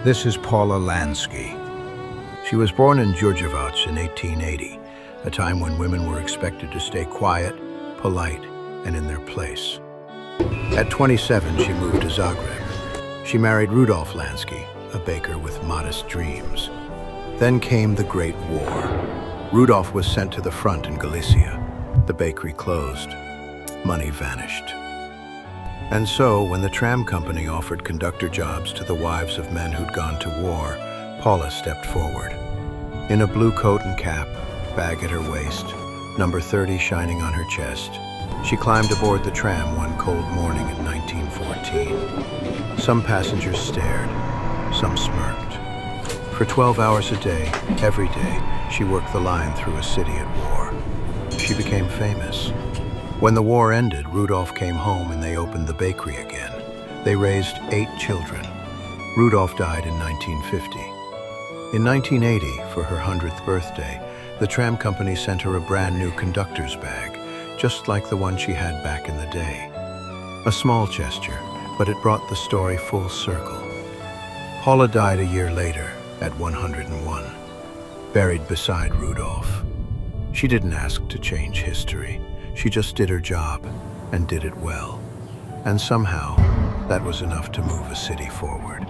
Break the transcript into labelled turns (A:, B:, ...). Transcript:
A: This is Paula Landsky. She was born in Đurđevac in 1880, a time when women were expected to stay quiet, polite, and in their place. At 27, she moved to Zagreb. She married Rudolf Landsky, a baker with modest dreams. Then came the Great War. Rudolf was sent to the front in Galicia. The bakery closed. Money vanished. And so, when the Tram company offered conductor jobs to the wives of men who'd gone to war, Paula stepped forward. In a blue coat and cap, bag at her waist, number 30 shining on her chest, she climbed aboard the tram one cold morning in 1914. Some passengers stared, some smirked. For 12 hours a day, every day, she worked the line through a city at war. She became famous. When the war ended, Rudolf came home and they opened the bakery again. They raised 8 children. Rudolf died in 1950. In 1980, for her 100th birthday, the tram company sent her a brand new conductor's bag, just like the one she had back in the day. A small gesture, but it brought the story full circle. Paula died a year later, at 101, buried beside Rudolf. She didn't ask to change history. She just did her job, and did it well. And somehow, that was enough to move a city forward.